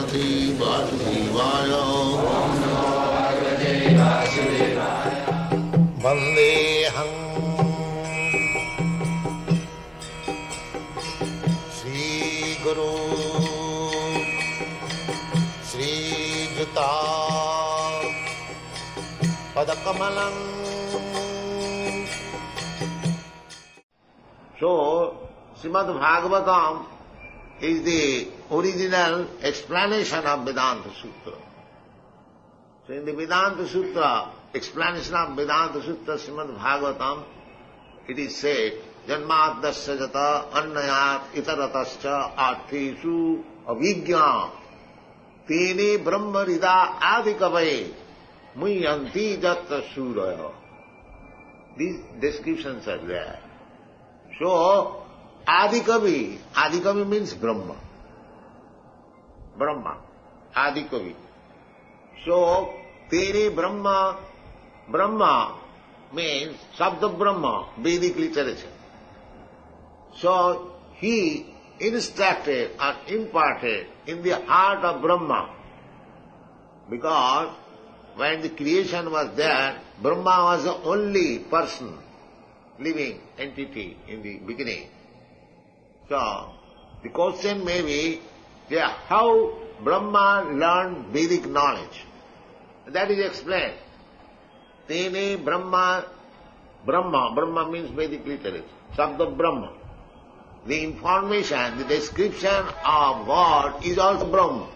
Bhagavate Vasudevaya. Vandeham Shri Guru Shri Juta Padakamalam. So, Srimad Bhagavatam is the original explanation of Vedanta Sutra. So in the Vedanta Sutra, explanation of Vedanta Sutra, Srimad Bhagavatam, it is said, Janmadasya jata annayat itaratascha artheshu avijñā tene brahmarida adikavaye muyanti jatta suraya. These descriptions are there. So, Adikavi means Brahma. Adikavi. So, Tere Brahma means Sabda Brahma, Vedic literature. So, he instructed or imparted in the heart of Brahma, because when the creation was there, Brahma was the only person, living entity in the beginning. So, the question may be how Brahma learned Vedic knowledge. That is explained. Tene Brahma means Vedic literature, Sabda Brahma. The information, the description of God is also Brahma.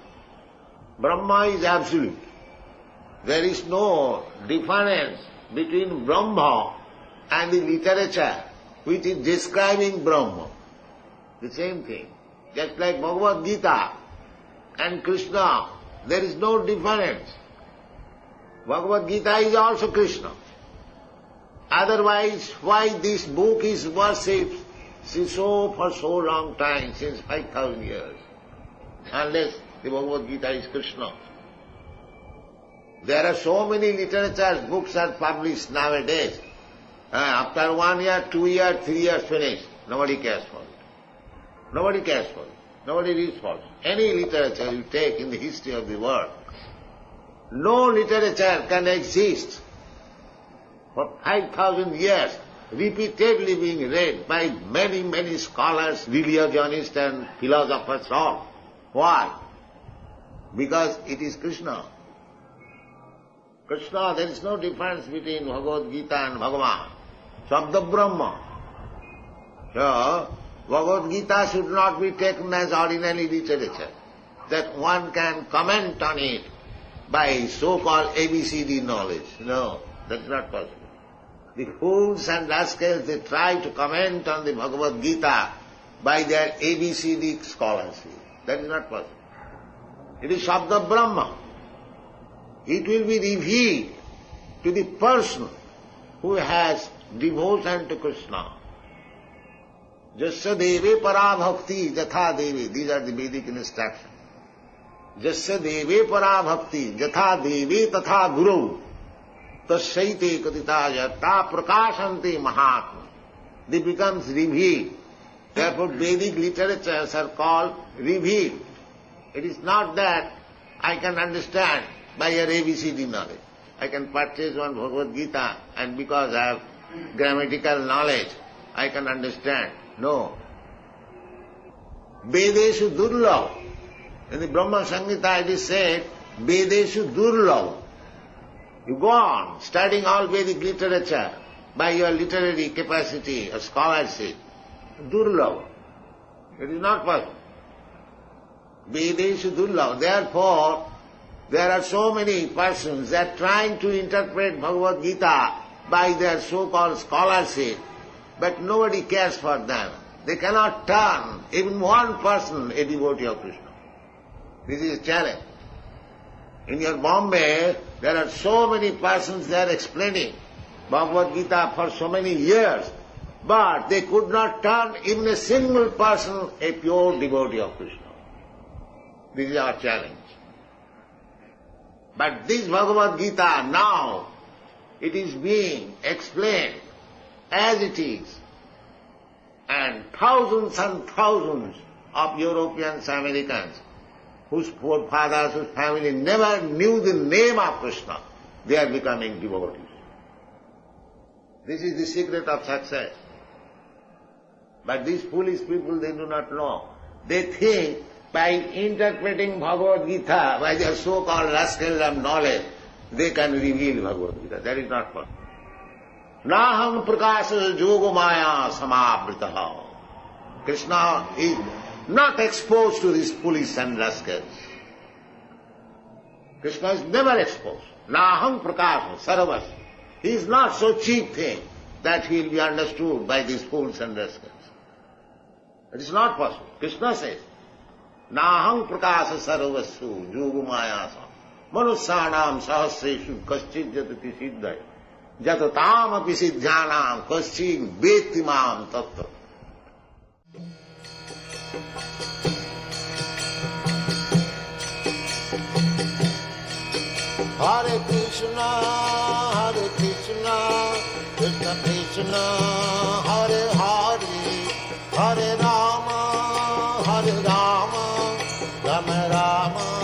Brahma is absolute. There is no difference between Brahma and the literature which is describing Brahma. The same thing. Just like Bhagavad Gita and Krishna, there is no difference. Bhagavad Gita is also Krishna. Otherwise, why this book is worshipped for so long time, since 5,000 years, unless the Bhagavad Gita is Krishna? There are so many literature books are published nowadays. After 1 year, 2 years, 3 years finished, nobody cares for it. Nobody cares for it. Nobody reads for it. Any literature you take in the history of the world, no literature can exist for 5,000 years, repeatedly being read by many, many scholars, religionists and philosophers all. Why? Because it is Krishna. Krishna, there is no difference between Bhagavad Gita and Bhagavan. Sabda Brahma. So, Bhagavad Gita should not be taken as ordinary literature, that one can comment on it by so-called ABCD knowledge. No, that's not possible. The fools and rascals, they try to comment on the Bhagavad Gita by their ABCD scholarship. That is not possible. It is Sabda Brahma. It will be revealed to the person who has devotion to Krishna. Jasya deve para bhakti jatha deve. These are the Vedic instructions. Jasya deve para bhakti jatha deve tatha guru tasyaite katitaya ta prakasante mahatma. They becomes revealed. Therefore Vedic literatures are called revealed. It is not that I can understand by your ABCD knowledge. I can purchase one Bhagavad Gita and because I have grammatical knowledge, I can understand. No. Vedeshu durlabh. In the Brahma Samhita it is said, Vedeshu durlabh. You go on studying all Vedic literature by your literary capacity or scholarship. Durlabh. It is not possible. Vedeshu durlabh. Therefore, there are so many persons that are trying to interpret Bhagavad Gita by their so-called scholarship, but nobody cares for them. They cannot turn even one person a devotee of Krishna. This is a challenge. In your Bombay, there are so many persons there explaining Bhagavad Gita for so many years, but they could not turn even a single person a pure devotee of Krishna. This is our challenge. But this Bhagavad Gita now, it is being explained as it is, and thousands of Europeans, Americans, whose forefathers, whose family never knew the name of Krishna, they are becoming devotees. This is the secret of success. But these foolish people, they do not know. They think by interpreting Bhagavad Gita, by their so-called rascal of knowledge, they can reveal Bhagavad Gita. That is not possible. Naham prakasa yogamaya samavritaha. Krishna is not exposed to these foolish and rascals. Krishna is never exposed. Naham prakasa sarvas. He is not so cheap thing that he will be understood by these fools and rascals. It is not possible. Krishna says, Naham prakasa sarvasu yogamayasa manusyanam sahasreshu kaschid jatati siddhaya jatatam api siddhyanam kaschid vetimam tattva. Hare Krishna, Krishna Krishna, Hare Hare, Hare Rama, Rama Rama.